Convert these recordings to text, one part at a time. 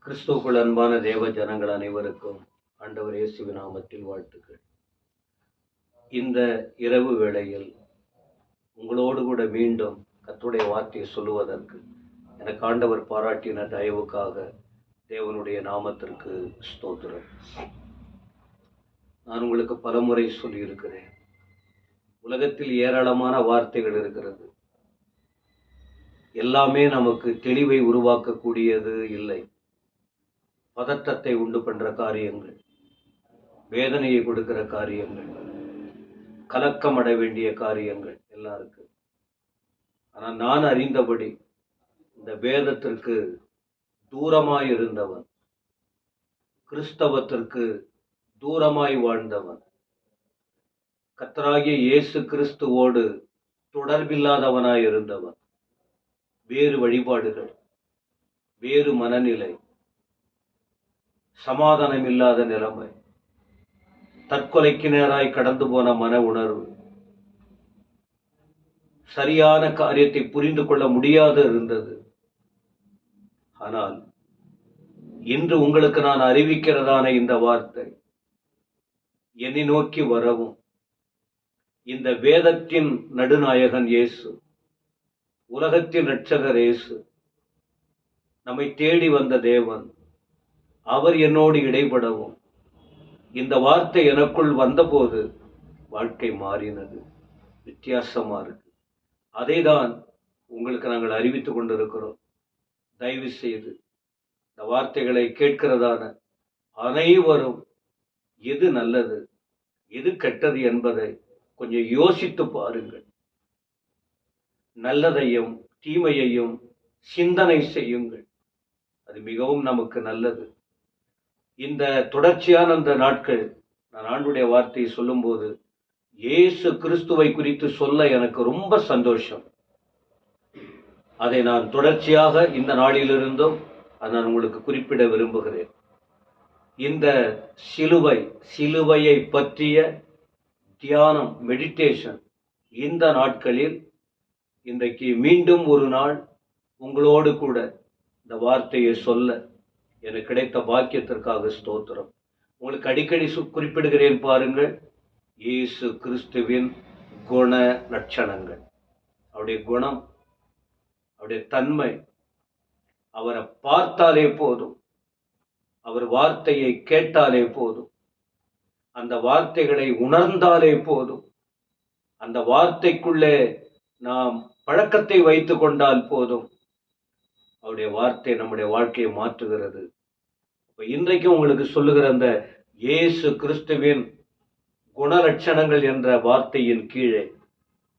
கிறிஸ்துவுக்குள் அன்பான தேவ ஜனங்கள் அனைவருக்கும் ஆண்டவர் இயேசுவின் நாமத்தில் வாழ்த்துக்கள். இந்த இரவு வேளையில் உங்களோடு கூட மீண்டும் கர்த்தருடைய வார்த்தையை சொல்லுவதற்கு எனக்கு ஆண்டவர் பாராட்டின தயவுக்காக தேவனுடைய நாமத்திற்கு ஸ்தோத்திரம். நான் உங்களுக்கு பலமுறை சொல்லியிருக்கிறேன், உலகத்தில் ஏராளமான வார்த்தைகள் இருக்கிறது. எல்லாமே நமக்கு தெளிவை உருவாக்கக்கூடியது இல்லை. பதற்றத்தை உண்டு பண்ற காரியங்கள், வேதனையை கொடுக்கிற காரியங்கள், கலக்கம் அடைய வேண்டிய காரியங்கள் எல்லாம் இருக்கு. ஆனால் நான் அறிந்தபடி இந்த வேதத்திற்கு தூரமாய் இருந்தவன், கிறிஸ்தவத்திற்கு தூரமாய் வாழ்ந்தவன், கர்த்தராகிய இயேசு கிறிஸ்துவோடு தொடர்பில்லாதவனாய் இருந்தவன், வேறு வழிபாடுகள், வேறு மனநிலை, சமாதானம் இல்லாத நிலைமை, தற்கொலைக்கு நேராய் கடந்து போன மன உணர்வு, சரியான காரியத்தை புரிந்து கொள்ள முடியாது இருந்தது. ஆனால் இன்று உங்களுக்கு நான் அறிவிக்கிறதான இந்த வார்த்தை, என்னை நோக்கி வரவும், இந்த வேதத்தின் நடுநாயகன் இயேசு, உலகத்தின் இரட்சகர் இயேசு, நம்மை தேடி வந்த தேவன், அவர் என்னோடு இடைபடவும், இந்த வார்த்தை எனக்குள் வந்தபோது வாழ்க்கை மாறினது. வித்தியாசமா இருக்கு. அதை தான் உங்களுக்கு நாங்கள் அறிவித்துக் கொண்டிருக்கிறோம். தயவு செய்து இந்த வார்த்தைகளை கேட்கிறதான அனைவரும் எது நல்லது எது கெட்டது என்பதை கொஞ்சம் யோசித்து பாருங்கள். நல்லதையும் தீமையையும் சிந்தனை செய்யுங்கள். அது மிகவும் நமக்கு நல்லது. இந்த தொடர்ச்சியான அந்த நாட்கள் நான் ஆண்டுடைய வார்த்தையை சொல்லும்போது இயேசு கிறிஸ்துவை குறித்து சொல்ல எனக்கு ரொம்ப சந்தோஷம். அதை நான் தொடர்ச்சியாக இந்த நாளிலிருந்தும் நான் உங்களுக்கு குறிப்பிட விரும்புகிறேன். இந்த சிலுவையை பற்றிய தியானம், மெடிடேஷன் இந்த நாட்களில் இன்றைக்கு மீண்டும் ஒரு நாள் உங்களோடு கூட இந்த வார்த்தையை சொல்ல எனக்கு கிடைத்த பாக்கியத்திற்காக ஸ்தோத்திரம். உங்களுக்கு அடிக்கடி குறிப்பிடுகிறேன் பாருங்கள், இயேசு கிறிஸ்துவின் குண லட்சணங்கள், அவருடைய குணம், அவருடைய தன்மை. அவரை பார்த்தாலே போதும், அவர் வார்த்தையை கேட்டாலே போதும், அந்த வார்த்தைகளை உணர்ந்தாலே போதும், அந்த வார்த்தைக்குள்ளே நாம் பழக்கத்தை வைத்து கொண்டால் போதும், அவருடைய வார்த்தை நம்முடைய வாழ்க்கையை மாற்றுகிறது. இன்றைக்கு உங்களுக்கு சொல்லுகிற அந்த இயேசு கிறிஸ்துவின் குணலட்சணங்கள் என்ற வார்த்தையின் கீழே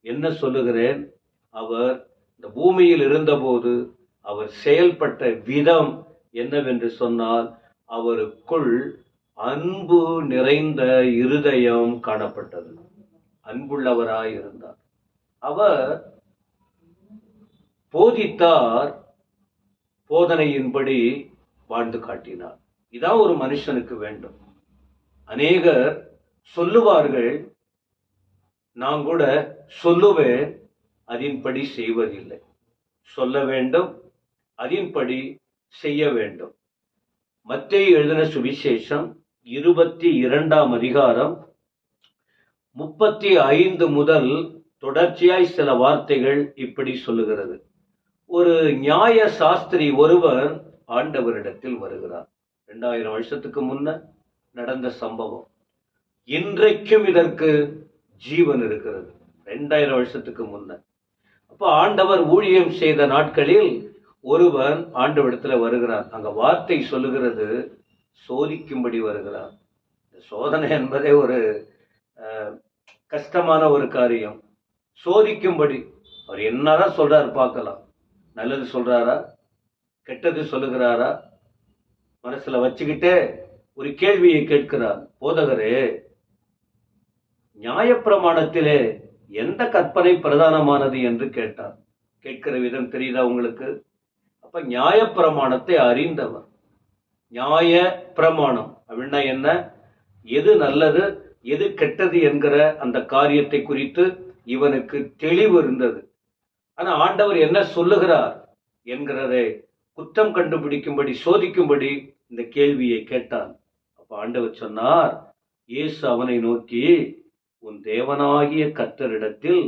என்ன சொல்லுகிறேன்? அவர் இந்த பூமியில் இருந்தபோது அவர் செயல்பட்ட விதம் என்னவென்று சொன்னால், அவருக்குள் அன்பு நிறைந்த இருதயம் காணப்பட்டது. அன்புள்ளவராய் இருந்தார். அவர் போதித்தார், போதனையின்படி வாழ்ந்து காட்டினார். இதான் ஒரு மனுஷனுக்கு வேண்டும். அநேகர் சொல்லுவார்கள், நான் கூட சொல்லுவேன், அதன்படி செய்வதில்லை. சொல்ல வேண்டும், அதன்படி செய்ய வேண்டும். மத்தேயு எழுதின சுவிசேஷம் 22ஆம் அதிகாரம் 35 முதல் தொடர்ச்சியாய் சில வார்த்தைகள் இப்படி சொல்லுகிறது. ஒரு நியாய சாஸ்திரி ஒருவர் ஆண்டவரிடத்தில் வருகிறார். 2000 வருஷத்துக்கு முன்ன நடந்த சம்பவம். இன்றைக்கும் இதற்கு ஜீவன் இருக்கிறது. 2000 வருஷத்துக்கு முன்ன. அப்ப ஆண்டவர் ஊழியம் செய்த நாட்களில் ஒருவன் ஆண்டவரிடத்துல வருகிறார். அங்க வார்த்தை சொல்லுகிறது, சோதிக்கும்படி வருகிறார். சோதனை என்பதே ஒரு கஷ்டமான ஒரு காரியம். சோதிக்கும்படி அவர் என்னதான் சொல்றாரு பார்க்கலாம். நல்லது சொல்றாரா, கெட்டது சொல்லுகிறாரா, மனசுல வச்சுக்கிட்டே ஒரு கேள்வியை கேட்கிறார். போதகரே, நியாயப்பிரமாணத்திலே எந்த கற்பனை பிரதானமானது என்று கேட்டார். கேட்கிற விதம் தெரியுதா உங்களுக்கு? அப்ப நியாயப்பிரமாணத்தை அறிந்தவர். நியாய பிரமாணம் அப்படின்னா என்ன? எது நல்லது எது கெட்டது என்கிற அந்த காரியத்தை குறித்து இவனுக்கு தெளிவு இருந்தது. ஆனா ஆண்டவர் என்ன சொல்லுகிறார் என்கிறதை குற்றம் கண்டுபிடிக்கும்படி, சோதிக்கும்படி இந்த கேள்வியை கேட்டான். அப்ப ஆண்டவர் சொன்னார், இயேசு அவனை நோக்கி, உன் தேவனாகிய கர்த்தரிடத்தில்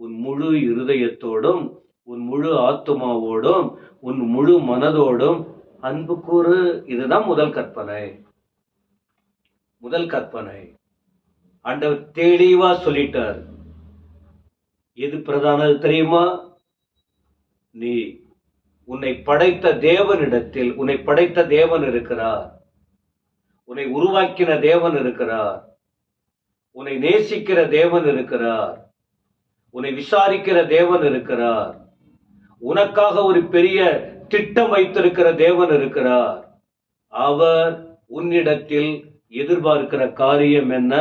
உன் முழு இருதயத்தோடும், உன் முழு ஆத்துமாவோடும், உன் முழு மனதோடும் அன்பு கூறு. இதுதான் முதல் கற்பனை. முதல் கற்பனை ஆண்டவர் தெளிவா சொல்லிட்டார். எது பிரதானது தெரியுமா? நீ உன்னை படைத்த தேவனிடத்தில், உன்னை படைத்த தேவன் இருக்கிறார், உன்னை உருவாக்கின தேவன் இருக்கிறார், உன்னை நேசிக்கிற தேவன் இருக்கிறார், உன்னை விசாரிக்கிற தேவன் இருக்கிறார், உனக்காக ஒரு பெரிய திட்டம் வைத்திருக்கிற தேவன் இருக்கிறார். அவர் உன்னிடத்தில் எதிர்பார்க்கிற காரியம் என்ன?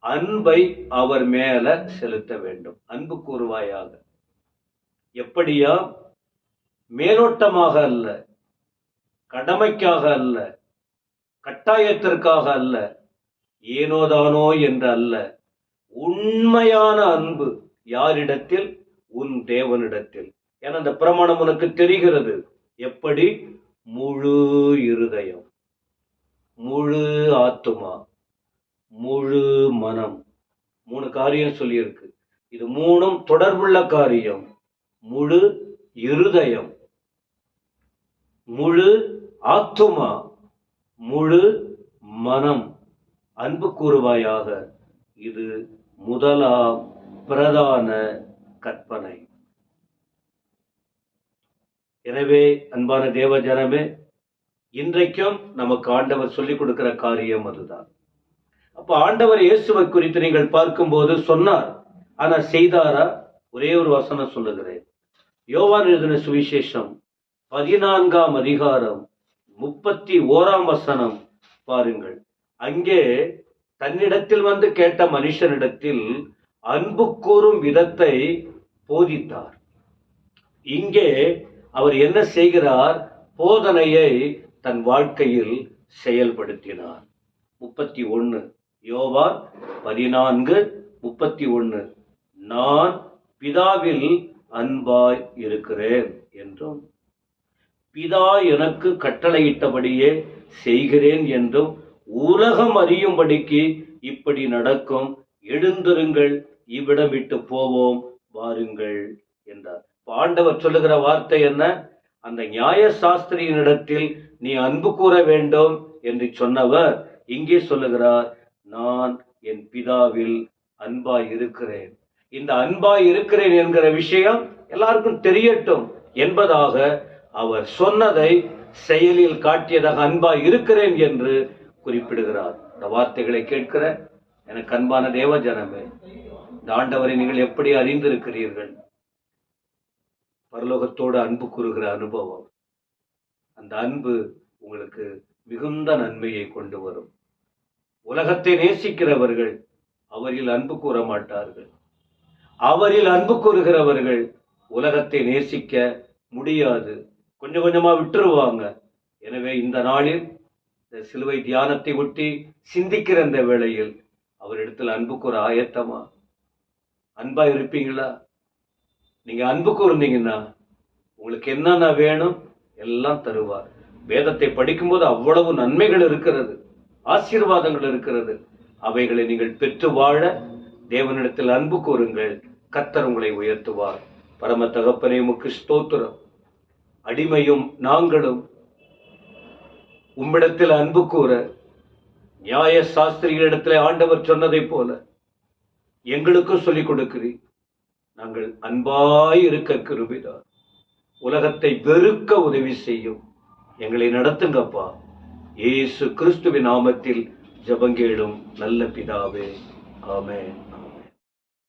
அன்பை அவர் மேல செலுத்த வேண்டும். அன்பு கூறுவாயாக. எப்படியா? மேலோட்டமாக அல்ல, கடமைக்காக அல்ல, கட்டாயத்திற்காக அல்ல, ஏனோதானோ என்று அல்ல. உண்மையான அன்பு யாரிடத்தில்? உன் தேவனிடத்தில். ஏன்னா அந்த பிரமாணம் உனக்கு தெரிகிறது. எப்படி? முழு இருதயம், முழு ஆத்துமா, முழு மனம். 3 காரியம் சொல்லியிருக்கு. இது 3ம் தொடர்புள்ள காரியம். முழு இருதயம், முழு ஆத்துமா, முழு மனம். அன்பு கூறுவாயாக. இது முதலாம் பிரதான கற்பனை. எனவே அன்பான தேவ ஜனமே, இன்றைக்கும் நமக்கு ஆண்டவர் சொல்லிக் கொடுக்கிற காரியம் அதுதான். அப்ப ஆண்டவர் இயேசுவை குறித்து நீங்கள் பார்க்கும்போது சொன்னார், ஆனா செய்தாரா? ஒரே ஒரு வசனம் சொல்லுகிறேன். யோவான் எழுதின சுவிசேஷம் 14ஆம் அதிகாரம் 31ஆம் வசனம் பாருங்கள். அங்கே தன்னிடத்தில் வந்து கேட்ட மனுஷனிடத்தில் அன்பு கூறும் விதத்தை போதித்தார். இங்கே அவர் என்ன செய்கிறார்? போதனையை தன் வாழ்க்கையில் செயல்படுத்தினார். 31 யோவான் 14:31 நான் பிதாவில் அன்பாய் இருக்கிறேன் என்றும், பிதா எனக்கு கட்டளையிட்டபடியே செய்கிறேன் என்றும் உலகம் அறியும்படிக்கு இப்படி நடக்கும். எழுந்திருங்கள், இவ்விடம் விட்டு போவோம், வாருங்கள் என்றார். ஆண்டவர் சொல்லுகிற வார்த்தை என்ன? அந்த நியாய சாஸ்திரியினிடத்தில் நீ அன்பு கூற வேண்டும் என்று சொன்னவர் இங்கே சொல்லுகிறார், நான் என் பிதாவில் அன்பாய் இருக்கிறேன். இந்த அன்பாய் இருக்கிறேன் என்கிற விஷயம் எல்லாருக்கும் தெரியட்டும் என்பதாக அவர் சொன்னதை செயலில் காட்டியதாக அன்பாய் இருக்கிறேன் என்று குறிப்பிடுகிறார். இந்த வார்த்தைகளை கேட்கிற எனக்கு அன்பான தேவ ஜனமே, இந்த ஆண்டவரை நீங்கள் எப்படி அறிந்திருக்கிறீர்கள்? பரலோகத்தோடு அன்பு கூறுகிற அனுபவம், அந்த அன்பு உங்களுக்கு மிகுந்த நன்மையை கொண்டு வரும். உலகத்தை நேசிக்கிறவர்கள் அவரில் அன்பு கூற மாட்டார்கள். அவரில் அன்பு கூறுகிறவர்கள் உலகத்தை நேசிக்க முடியாது, கொஞ்சம் கொஞ்சமா விட்டுருவாங்க. எனவே இந்த நாளில் இந்த சிலுவை தியானத்தை ஒட்டி சிந்திக்கிற இந்த வேளையில் அவரிடத்தில் அன்பு கூற ஆயத்தமா? அன்பா இருப்பீங்களா? நீங்க அன்பு கூர்ந்தீங்கன்னா உங்களுக்கு என்னென்ன வேணும் எல்லாம் தருவார். வேதத்தை படிக்கும்போது அவ்வளவு நன்மைகள் இருக்கிறது, ஆசீர்வாதங்கள் இருக்கிறது. அவைகளை நீங்கள் பெற்று வாழ தேவனிடத்தில் அன்பு கூறுங்கள். கர்த்தர் உங்களை உயர்த்துவார். பரம தகப்பனே, உமக்கு ஸ்தோத்திரம். அடிமையும் நாங்களும் உம்மிடத்தில் அன்பு கூற நியாய சாஸ்திரிகளிடத்தில் ஆண்டவர் சொன்னதை போல எங்களுக்கும் சொல்லிக் கொடுக்கிறீர். நாங்கள் அன்பாய் இருக்க கிருபைதார். உலகத்தை வெறுக்க உதவி செய்யும். எங்களை நடத்துங்கப்பா. இயேசு கிறிஸ்துவின் நாமத்தில் ஜெபங்கேளும் நல்ல பிதாவே, ஆமென்.